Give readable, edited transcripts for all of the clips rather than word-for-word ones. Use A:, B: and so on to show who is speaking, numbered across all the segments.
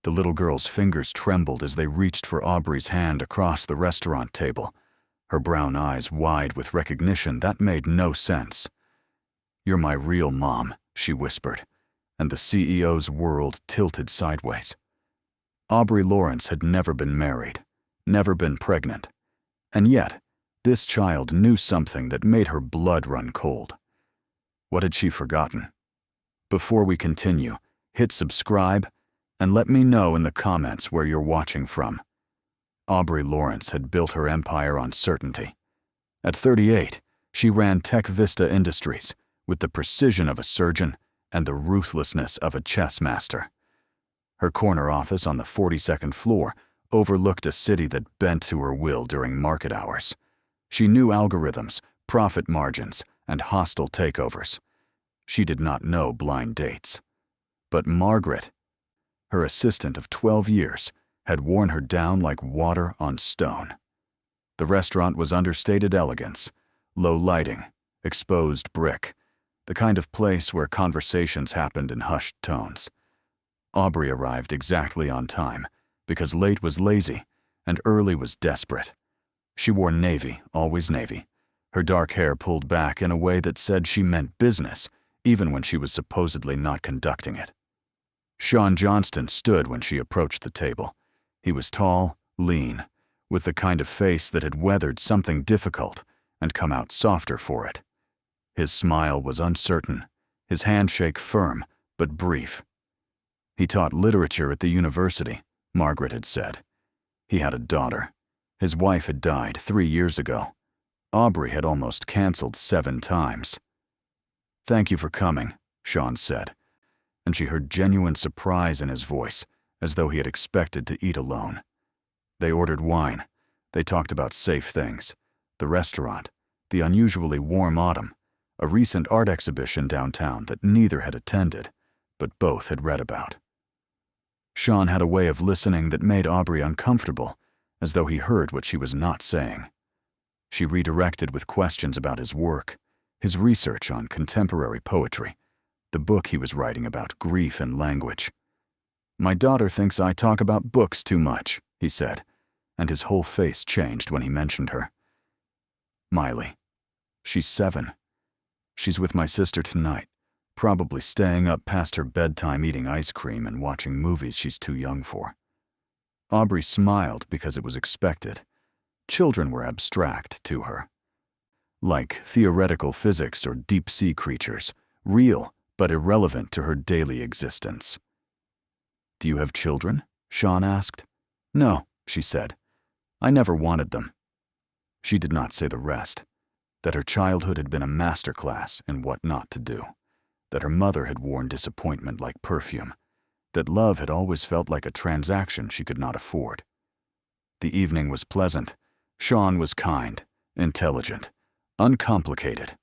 A: The little girl's fingers trembled as they reached for Aubrey's hand across the restaurant table, her brown eyes wide with recognition that made no sense. "You're my real mom," she whispered, and the CEO's world tilted sideways. Aubrey Lawrence had never been married, never been pregnant, and yet this child knew something that made her blood run cold. What had she forgotten? Before we continue, hit subscribe and let me know in the comments where you're watching from. Aubrey Lawrence had built her empire on certainty. At 38, she ran Tech Vista Industries with the precision of a surgeon and the ruthlessness of a chess master. Her corner office on the 42nd floor overlooked a city that bent to her will during market hours. She knew algorithms, profit margins, and hostile takeovers. She did not know blind dates. But Margaret, her assistant of 12 years, had worn her down like water on stone. The restaurant was understated elegance, low lighting, exposed brick, the kind of place where conversations happened in hushed tones. Aubrey arrived exactly on time, because late was lazy and early was desperate. She wore navy, always navy, her dark hair pulled back in a way that said she meant business, even when she was supposedly not conducting it. Sean Johnston stood when she approached the table. He was tall, lean, with the kind of face that had weathered something difficult and come out softer for it. His smile was uncertain, his handshake firm but brief. He taught literature at the university, Margaret had said. He had a daughter. His wife had died 3 years ago. Aubrey had almost canceled 7 times. "Thank you for coming," Sean said, and she heard genuine surprise in his voice, as though he had expected to eat alone. They ordered wine. They talked about safe things, the restaurant, the unusually warm autumn, a recent art exhibition downtown that neither had attended, but both had read about. Sean had a way of listening that made Aubrey uncomfortable, as though he heard what she was not saying. She redirected with questions about his work, his research on contemporary poetry, the book he was writing about grief and language. "My daughter thinks I talk about books too much," he said, and his whole face changed when he mentioned her. "Miley. She's 7. She's with my sister tonight, probably staying up past her bedtime eating ice cream and watching movies she's too young for." Aubrey smiled because it was expected. Children were abstract to her. Like theoretical physics or deep-sea creatures, real but irrelevant to her daily existence. "Do you have children?" Sean asked. "No," she said. "I never wanted them." She did not say the rest, that her childhood had been a masterclass in what not to do, that her mother had worn disappointment like perfume, that love had always felt like a transaction she could not afford. The evening was pleasant. Sean was kind, intelligent, uncomplicated,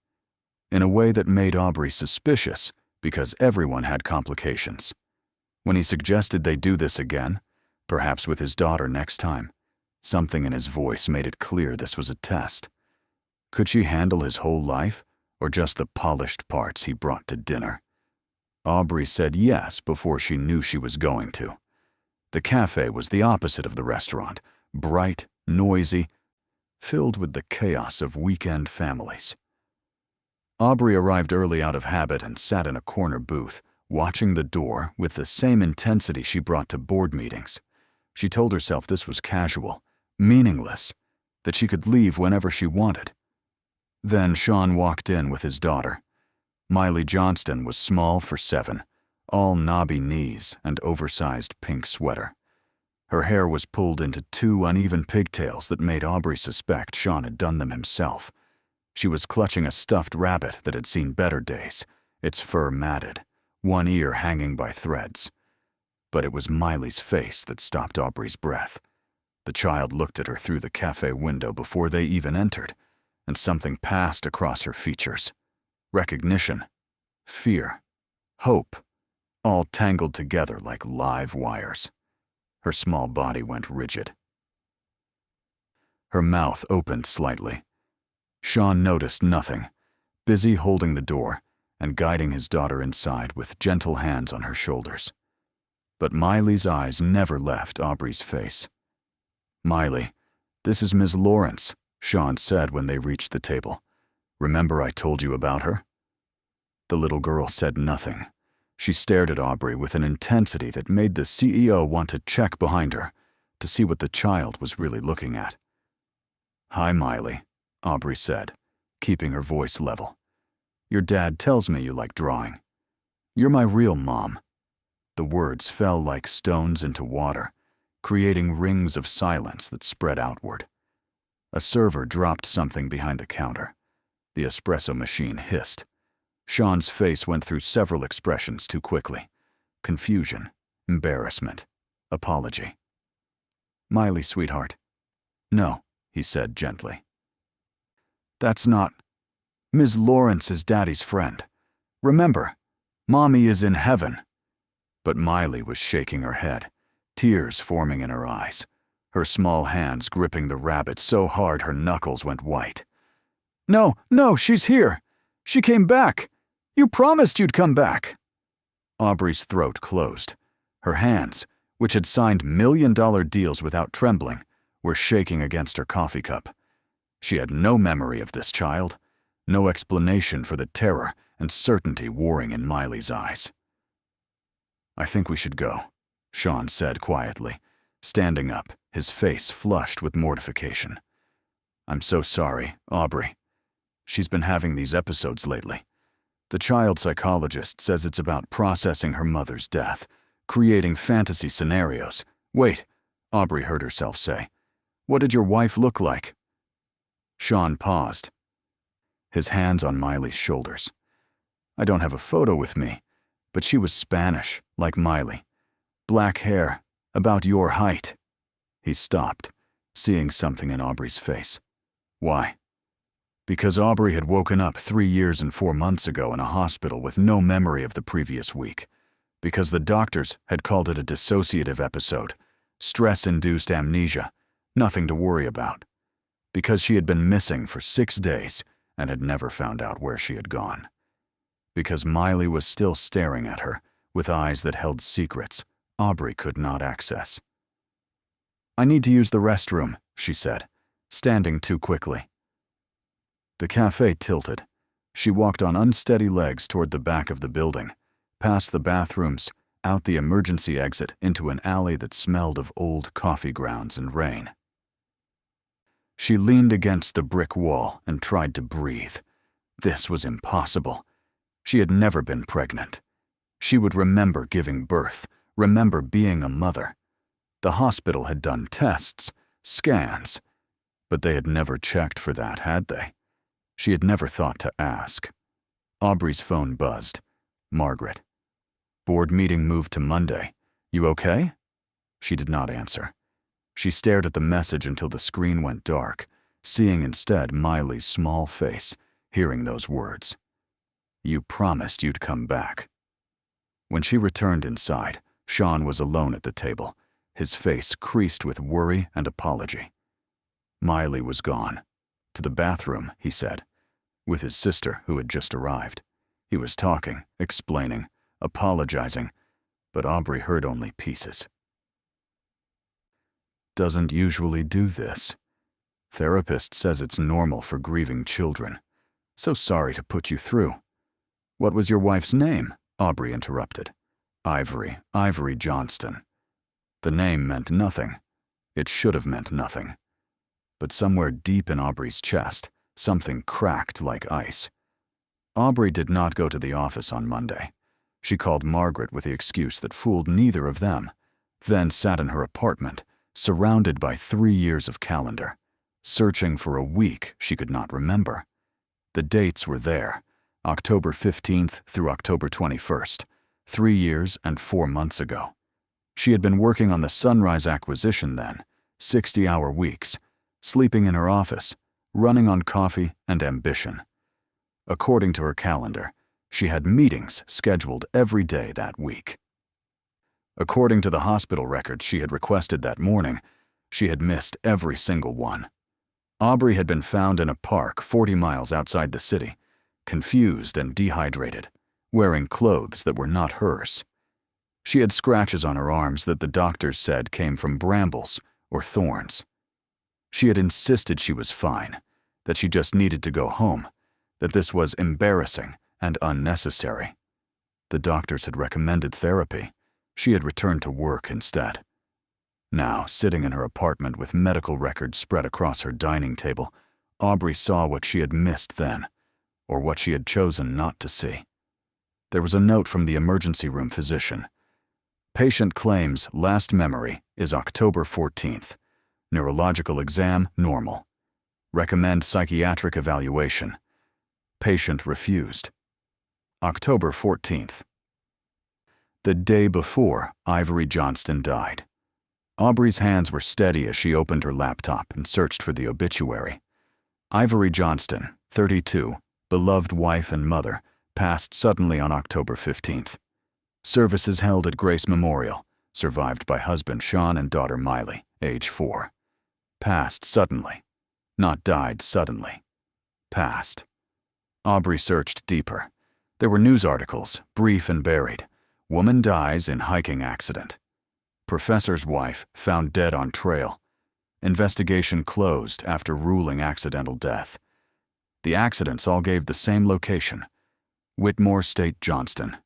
A: in a way that made Aubrey suspicious because everyone had complications. When he suggested they do this again, perhaps with his daughter next time, something in his voice made it clear this was a test. Could she handle his whole life, or just the polished parts he brought to dinner? Aubrey said yes before she knew she was going to. The cafe was the opposite of the restaurant, bright, noisy, filled with the chaos of weekend families. Aubrey arrived early out of habit and sat in a corner booth, watching the door with the same intensity she brought to board meetings. She told herself this was casual, meaningless, that she could leave whenever she wanted. Then Sean walked in with his daughter. Miley Johnston was small for 7, all knobby knees and oversized pink sweater. Her hair was pulled into 2 uneven pigtails that made Aubrey suspect Sean had done them himself. She was clutching a stuffed rabbit that had seen better days, its fur matted, one ear hanging by threads. But it was Miley's face that stopped Aubrey's breath. The child looked at her through the cafe window before they even entered, and something passed across her features. Recognition, fear, hope, all tangled together like live wires. Her small body went rigid. Her mouth opened slightly. Sean noticed nothing, busy holding the door and guiding his daughter inside with gentle hands on her shoulders. But Miley's eyes never left Aubrey's face. "Miley, this is Ms. Lawrence," Sean said when they reached the table. "Remember I told you about her?" The little girl said nothing. She stared at Aubrey with an intensity that made the CEO want to check behind her to see what the child was really looking at. "Hi, Miley," Aubrey said, keeping her voice level. "Your dad tells me you like drawing. You're my real mom." The words fell like stones into water, creating rings of silence that spread outward. A server dropped something behind the counter. The espresso machine hissed. Sean's face went through several expressions too quickly. Confusion, embarrassment, apology. "Miley, sweetheart." "No," he said gently. "That's not. Ms. Lawrence is Daddy's friend. Remember, Mommy is in heaven." But Miley was shaking her head, tears forming in her eyes, her small hands gripping the rabbit so hard her knuckles went white. "No, she's here. She came back. You promised you'd come back." Aubrey's throat closed. Her hands, which had signed million-dollar deals without trembling, were shaking against her coffee cup. She had no memory of this child, no explanation for the terror and certainty warring in Miley's eyes. "I think we should go," Sean said quietly, standing up, his face flushed with mortification. "I'm so sorry, Aubrey. She's been having these episodes lately. The child psychologist says it's about processing her mother's death, creating fantasy scenarios." "Wait," Aubrey heard herself say. "What did your wife look like?" Sean paused, his hands on Miley's shoulders. "I don't have a photo with me, but she was Spanish, like Miley. Black hair, about your height." He stopped, seeing something in Aubrey's face. "Why?" "Because Aubrey had woken up 3 years and 4 months ago in a hospital with no memory of the previous week. Because the doctors had called it a dissociative episode, stress-induced amnesia, nothing to worry about. Because she had been missing for 6 days and had never found out where she had gone. Because Miley was still staring at her with eyes that held secrets Aubrey could not access. "I need to use the restroom," she said, standing too quickly. The café tilted. She walked on unsteady legs toward the back of the building, past the bathrooms, out the emergency exit into an alley that smelled of old coffee grounds and rain. She leaned against the brick wall and tried to breathe. This was impossible. She had never been pregnant. She would remember giving birth, remember being a mother. The hospital had done tests, scans, but they had never checked for that, had they? She had never thought to ask. Aubrey's phone buzzed. Margaret. "Board meeting moved to Monday. You okay?" She did not answer. She stared at the message until the screen went dark, seeing instead Miley's small face, hearing those words. "You promised you'd come back." When she returned inside, Sean was alone at the table, his face creased with worry and apology. Miley was gone. "To the bathroom," he said, with his sister who had just arrived. He was talking, explaining, apologizing, but Aubrey heard only pieces. "Doesn't usually do this. Therapist says it's normal for grieving children. So sorry to put you through." "What was your wife's name?" Aubrey interrupted. Ivory Johnston." The name meant nothing. It should have meant nothing. But somewhere deep in Aubrey's chest, something cracked like ice. Aubrey did not go to the office on Monday. She called Margaret with the excuse that fooled neither of them, then sat in her apartment, surrounded by 3 years of calendar, searching for a week she could not remember. The dates were there, October 15th through October 21st, 3 years and 4 months ago. She had been working on the Sunrise acquisition then, 60-hour weeks, sleeping in her office, running on coffee and ambition. According to her calendar, she had meetings scheduled every day that week. According to the hospital records she had requested that morning, she had missed every single one. Aubrey had been found in a park 40 miles outside the city, confused and dehydrated, wearing clothes that were not hers. She had scratches on her arms that the doctors said came from brambles or thorns. She had insisted she was fine, that she just needed to go home, that this was embarrassing and unnecessary. The doctors had recommended therapy. She had returned to work instead. Now, sitting in her apartment with medical records spread across her dining table, Aubrey saw what she had missed then, or what she had chosen not to see. There was a note from the emergency room physician. Patient claims last memory is October 14th. Neurological exam normal. Recommend psychiatric evaluation. Patient refused. October 14th. The day before, Ivory Johnston died. Aubrey's hands were steady as she opened her laptop and searched for the obituary. Ivory Johnston, 32, beloved wife and mother, passed suddenly on October 15th. Services held at Grace Memorial, survived by husband Sean and daughter Miley, age 4. Passed suddenly. Not died suddenly. Passed. Aubrey searched deeper. There were news articles, brief and buried. Woman dies in hiking accident. Professor's wife found dead on trail. Investigation closed after ruling accidental death. The accidents all gave the same location, Whitmore State, Johnston,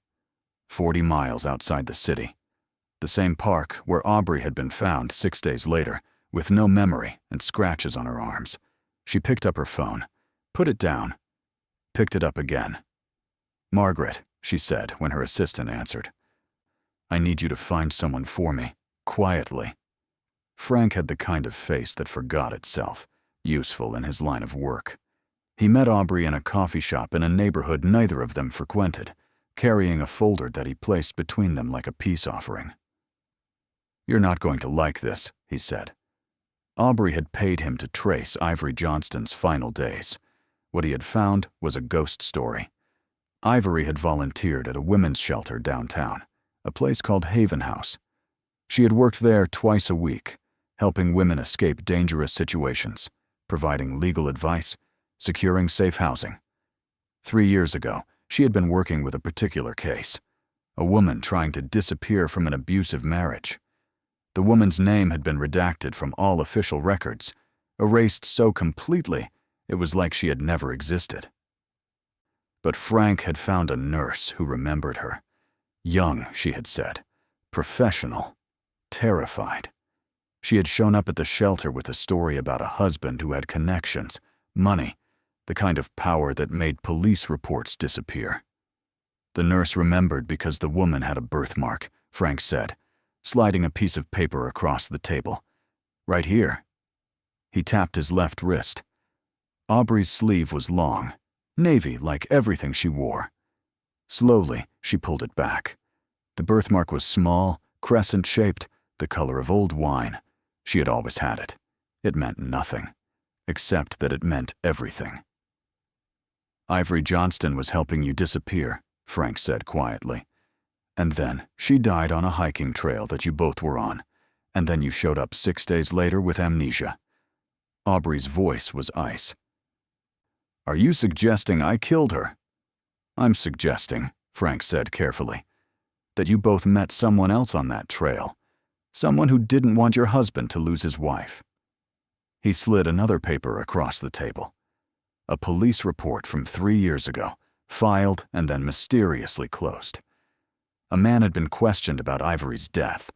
A: 40 miles outside the city. The same park where Aubrey had been found 6 days later, with no memory and scratches on her arms. She picked up her phone, put it down, picked it up again. "Margaret," she said when her assistant answered. "I need you to find someone for me, quietly." Frank had the kind of face that forgot itself, useful in his line of work. He met Aubrey in a coffee shop in a neighborhood neither of them frequented, carrying a folder that he placed between them like a peace offering. "You're not going to like this," he said. Aubrey had paid him to trace Ivory Johnston's final days. What he had found was a ghost story. Ivory had volunteered at a women's shelter downtown, a place called Haven House. She had worked there twice a week, helping women escape dangerous situations, providing legal advice, securing safe housing. 3 years ago, she had been working with a particular case, a woman trying to disappear from an abusive marriage. The woman's name had been redacted from all official records, erased so completely it was like she had never existed. But Frank had found a nurse who remembered her. Young, she had said, professional, terrified. She had shown up at the shelter with a story about a husband who had connections, money, the kind of power that made police reports disappear. The nurse remembered because the woman had a birthmark, Frank said, sliding a piece of paper across the table. "Right here." He tapped his left wrist. Aubrey's sleeve was long, navy like everything she wore. Slowly, she pulled it back. The birthmark was small, crescent-shaped, the color of old wine. She had always had it. It meant nothing, except that it meant everything. "Ivory Johnston was helping you disappear," Frank said quietly. "And then she died on a hiking trail that you both were on, and then you showed up 6 days later with amnesia." Aubrey's voice was ice. "Are you suggesting I killed her?" "I'm suggesting," Frank said carefully, "that you both met someone else on that trail, someone who didn't want your husband to lose his wife." He slid another paper across the table. A police report from 3 years ago, filed and then mysteriously closed. A man had been questioned about Ivory's death,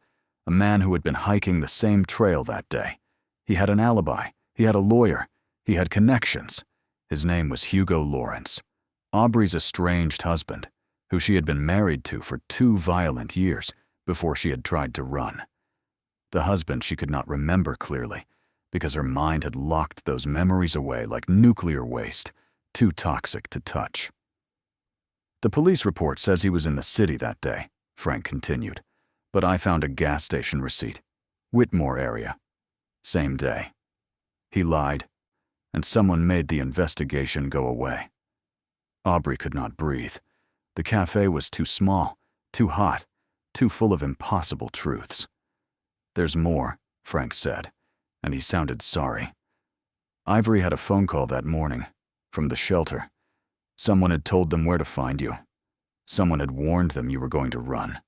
A: a man who had been hiking the same trail that day. He had an alibi, he had a lawyer, he had connections. His name was Hugo Lawrence, Aubrey's estranged husband, who she had been married to for 2 violent years before she had tried to run. The husband she could not remember clearly, because her mind had locked those memories away like nuclear waste, too toxic to touch. "The police report says he was in the city that day," Frank continued, "but I found a gas station receipt. Whitmore area. Same day." He lied, and someone made the investigation go away. Aubrey could not breathe. The café was too small, too hot, too full of impossible truths. "There's more," Frank said, and he sounded sorry. "Ivory had a phone call that morning, from the shelter. Someone had told them where to find you. Someone had warned them you were going to run."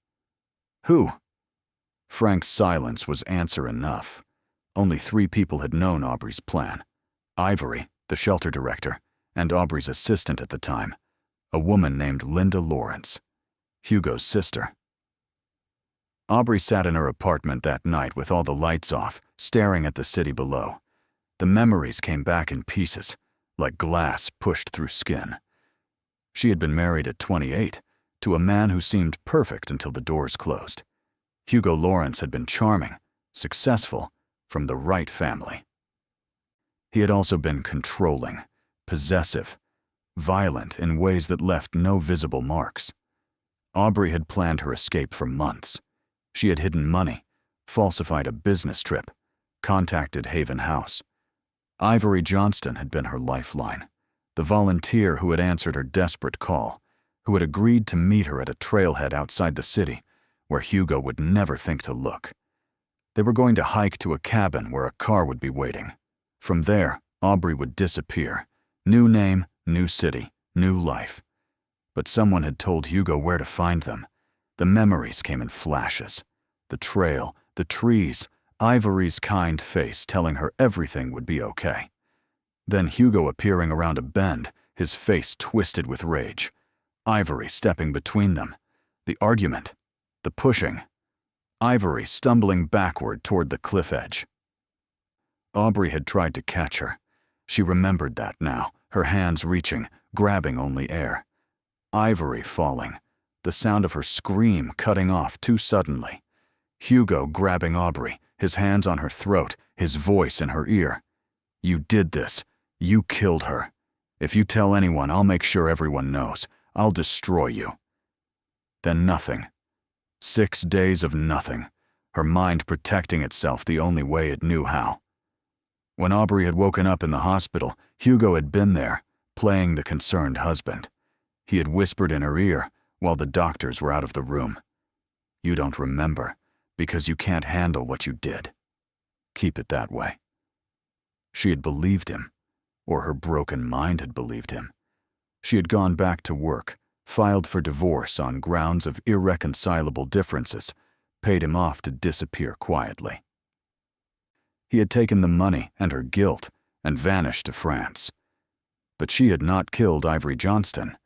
A: Who? Frank's silence was answer enough. Only 3 people had known Aubrey's plan. Ivory, the shelter director, and Aubrey's assistant at the time, a woman named Linda Lawrence, Hugo's sister. Aubrey sat in her apartment that night with all the lights off, staring at the city below. The memories came back in pieces, like glass pushed through skin. She had been married at 28 to a man who seemed perfect until the doors closed. Hugo Lawrence had been charming, successful, from the right family. He had also been controlling, possessive, violent in ways that left no visible marks. Aubrey had planned her escape for months. She had hidden money, falsified a business trip, contacted Haven House. Ivory Johnston had been her lifeline, the volunteer who had answered her desperate call, who had agreed to meet her at a trailhead outside the city where Hugo would never think to look. They were going to hike to a cabin where a car would be waiting. From there, Aubrey would disappear. New name, new city, new life. But someone had told Hugo where to find them. The memories came in flashes. The trail, the trees, Ivory's kind face telling her everything would be okay. Then Hugo appearing around a bend, his face twisted with rage. Ivory stepping between them. The argument. The pushing. Ivory stumbling backward toward the cliff edge. Aubrey had tried to catch her. She remembered that now, her hands reaching, grabbing only air. Ivory falling, the sound of her scream cutting off too suddenly. Hugo grabbing Aubrey, his hands on her throat, his voice in her ear. You did this. You killed her. If you tell anyone, I'll make sure everyone knows. I'll destroy you. Then nothing. 6 days of nothing, her mind protecting itself the only way it knew how. When Aubrey had woken up in the hospital, Hugo had been there, playing the concerned husband. He had whispered in her ear while the doctors were out of the room. You don't remember, because you can't handle what you did. Keep it that way. She had believed him, or her broken mind had believed him. She had gone back to work, filed for divorce on grounds of irreconcilable differences, paid him off to disappear quietly. He had taken the money and her guilt and vanished to France. But she had not killed Ivory Johnston.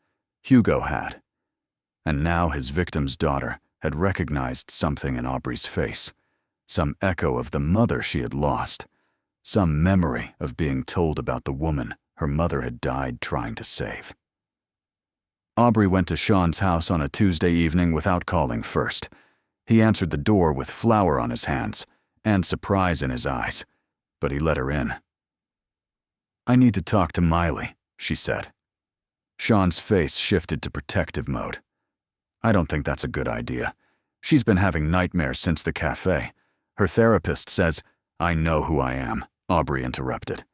A: Hugo had. And now his victim's daughter had recognized something in Aubrey's face, some echo of the mother she had lost, some memory of being told about the woman her mother had died trying to save. Aubrey went to Sean's house on a Tuesday evening without calling first. He answered the door with flour on his hands and surprise in his eyes, but he let her in. I need to talk to Miley, she said. Sean's face shifted to protective mode. I don't think that's a good idea. She's been having nightmares since the café. Her therapist says, I know who I am, Aubrey interrupted.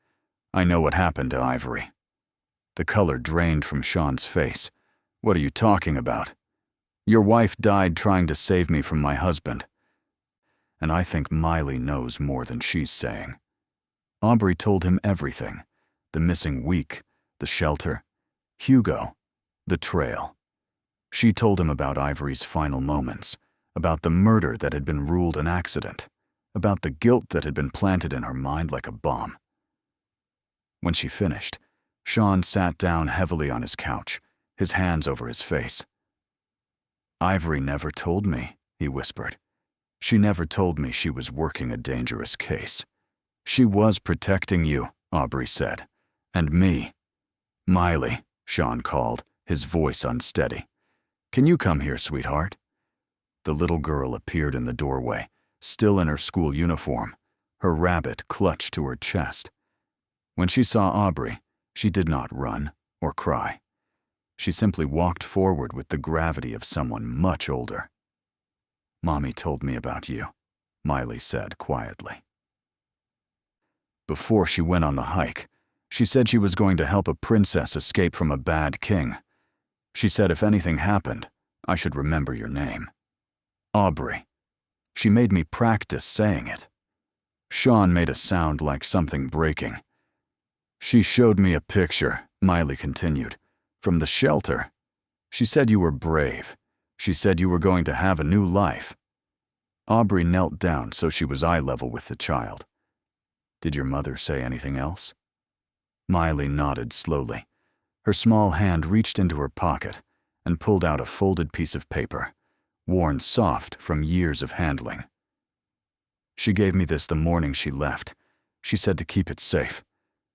A: I know what happened to Ivory. The color drained from Sean's face. What are you talking about? Your wife died trying to save me from my husband. And I think Miley knows more than she's saying. Aubrey told him everything. The missing week, the shelter, Hugo, the trail. She told him about Ivory's final moments, about the murder that had been ruled an accident, about the guilt that had been planted in her mind like a bomb. When she finished, Sean sat down heavily on his couch, his hands over his face. Ivory never told me, he whispered. She never told me she was working a dangerous case. She was protecting you, Aubrey said. And me. Miley, Sean called, his voice unsteady. Can you come here, sweetheart? The little girl appeared in the doorway, still in her school uniform, her rabbit clutched to her chest. When she saw Aubrey, she did not run or cry. She simply walked forward with the gravity of someone much older. Mommy told me about you, Miley said quietly. Before she went on the hike, she said she was going to help a princess escape from a bad king. She said if anything happened, I should remember your name. Aubrey. She made me practice saying it. Sean made a sound like something breaking. She showed me a picture, Miley continued, from the shelter. She said you were brave. She said you were going to have a new life. Aubrey knelt down so she was eye level with the child. Did your mother say anything else? Miley nodded slowly. Her small hand reached into her pocket and pulled out a folded piece of paper, worn soft from years of handling. She gave me this the morning she left. She said to keep it safe.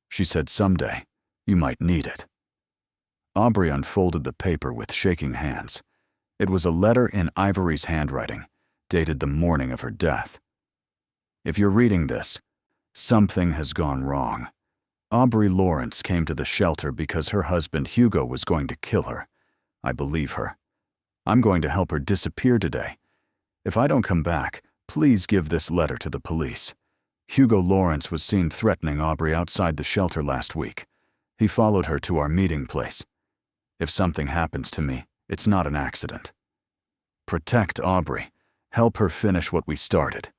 A: She said someday you might need it. Aubrey unfolded the paper with shaking hands. It was a letter in Ivory's handwriting, dated the morning of her death. If you're reading this, something has gone wrong. Aubrey Lawrence came to the shelter because her husband Hugo was going to kill her. I believe her. I'm going to help her disappear today. If I don't come back, please give this letter to the police. Hugo Lawrence was seen threatening Aubrey outside the shelter last week. He followed her to our meeting place. If something happens to me, it's not an accident. Protect Aubrey. Help her finish what we started.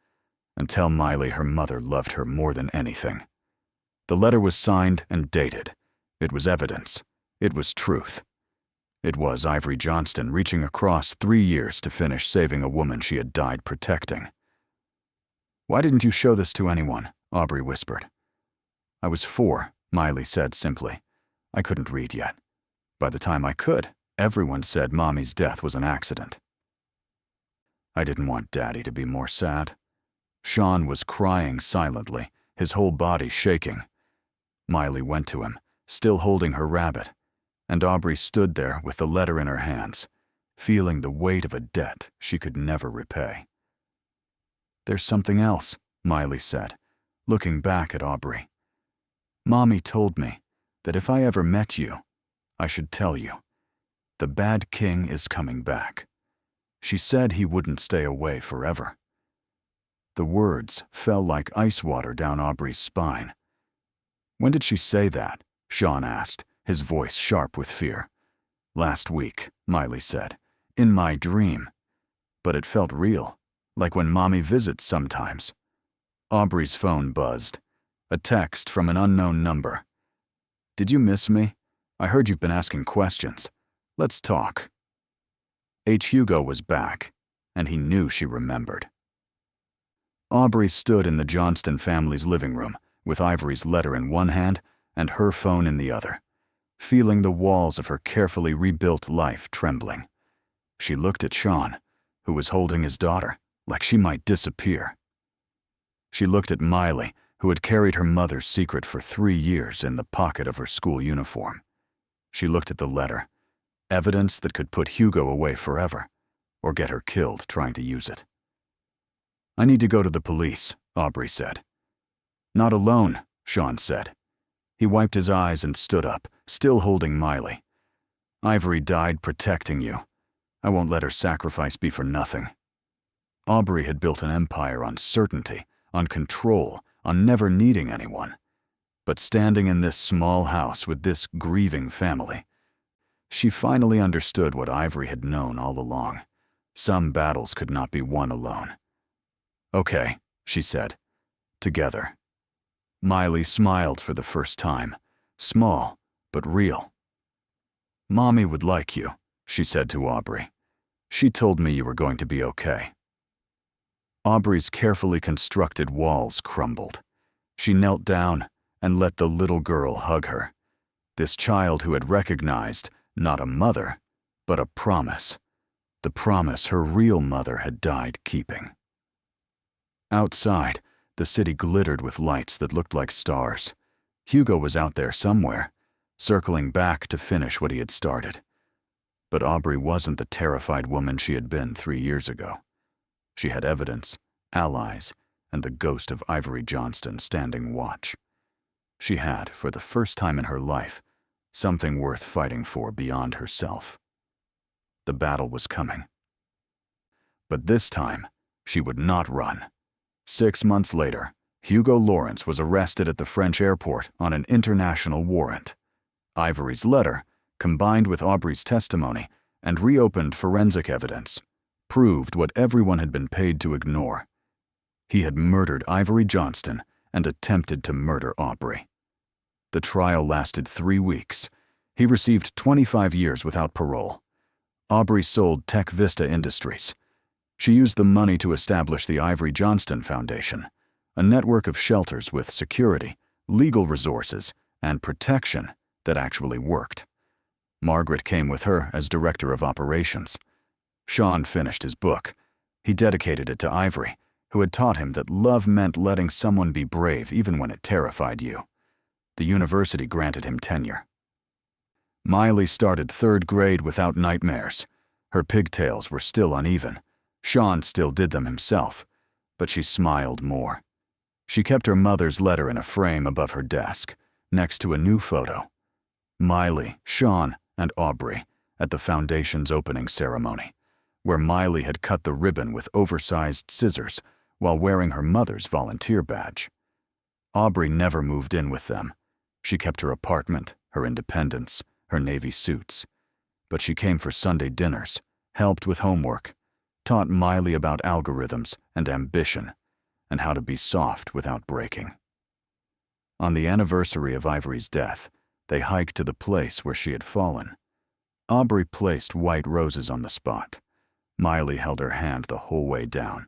A: And tell Miley her mother loved her more than anything. The letter was signed and dated. It was evidence. It was truth. It was Ivory Johnston reaching across 3 years to finish saving a woman she had died protecting. Why didn't you show this to anyone? Aubrey whispered. I was 4, Miley said simply. I couldn't read yet. By the time I could, everyone said Mommy's death was an accident. I didn't want Daddy to be more sad. Sean was crying silently, his whole body shaking. Miley went to him, still holding her rabbit, and Aubrey stood there with the letter in her hands, feeling the weight of a debt she could never repay. There's something else, Miley said, looking back at Aubrey. Mommy told me that if I ever met you, I should tell you. The Bad King is coming back. She said he wouldn't stay away forever. The words fell like ice water down Aubrey's spine. When did she say that? Sean asked, his voice sharp with fear. Last week, Miley said, in my dream. But it felt real, like when Mommy visits sometimes. Aubrey's phone buzzed. A text from an unknown number. Did you miss me? I heard you've been asking questions. Let's talk. Hugo was back, and he knew she remembered. Aubrey stood in the Johnston family's living room, with Ivory's letter in one hand and her phone in the other, feeling the walls of her carefully rebuilt life trembling. She looked at Sean, who was holding his daughter, like she might disappear. She looked at Miley, who had carried her mother's secret for 3 years in the pocket of her school uniform. She looked at the letter, evidence that could put Hugo away forever, or get her killed trying to use it. I need to go to the police, Aubrey said. Not alone, Sean said. He wiped his eyes and stood up, still holding Miley. Ivory died protecting you. I won't let her sacrifice be for nothing. Aubrey had built an empire on certainty, on control, on never needing anyone. But standing in this small house with this grieving family, she finally understood what Ivory had known all along. Some battles could not be won alone. Okay, she said. Together. Miley smiled for the first time, small but real. Mommy would like you, she said to Aubrey. She told me you were going to be okay. Aubrey's carefully constructed walls crumbled. She knelt down and let the little girl hug her. This child who had recognized not a mother, but a promise. The promise her real mother had died keeping. Outside, the city glittered with lights that looked like stars. Hugo was out there somewhere, circling back to finish what he had started. But Aubrey wasn't the terrified woman she had been 3 years ago. She had evidence, allies, and the ghost of Ivory Johnston standing watch. She had, for the first time in her life, something worth fighting for beyond herself. The battle was coming. But this time, she would not run. 6 months later, Hugo Lawrence was arrested at the French airport on an international warrant. Ivory's letter, combined with Aubrey's testimony and reopened forensic evidence, proved what everyone had been paid to ignore. He had murdered Ivory Johnston and attempted to murder Aubrey. The trial lasted 3 weeks. He received 25 years without parole. Aubrey sold Tech Vista Industries. She used the money to establish the Ivory Johnston Foundation, a network of shelters with security, legal resources, and protection that actually worked. Margaret came with her as director of operations. Sean finished his book. He dedicated it to Ivory, who had taught him that love meant letting someone be brave even when it terrified you. The university granted him tenure. Miley started 3rd grade without nightmares. Her pigtails were still uneven. Sean still did them himself, but she smiled more. She kept her mother's letter in a frame above her desk, next to a new photo. Miley, Sean, and Aubrey at the foundation's opening ceremony, where Miley had cut the ribbon with oversized scissors while wearing her mother's volunteer badge. Aubrey never moved in with them. She kept her apartment, her independence, her navy suits. But she came for Sunday dinners, helped with homework, taught Miley about algorithms and ambition, and how to be soft without breaking. On the anniversary of Ivory's death, they hiked to the place where she had fallen. Aubrey placed white roses on the spot. Miley held her hand the whole way down.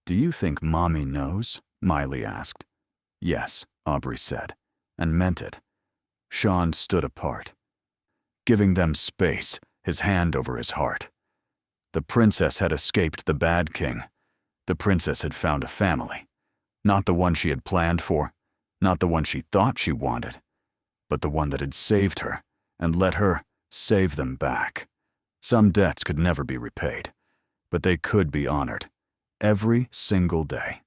A: "Do you think Mommy knows?" Miley asked. "Yes," Aubrey said, and meant it. Sean stood apart, giving them space, his hand over his heart. The princess had escaped the bad king. The princess had found a family. Not the one she had planned for, not the one she thought she wanted, but the one that had saved her and let her save them back. Some debts could never be repaid, but they could be honored every single day.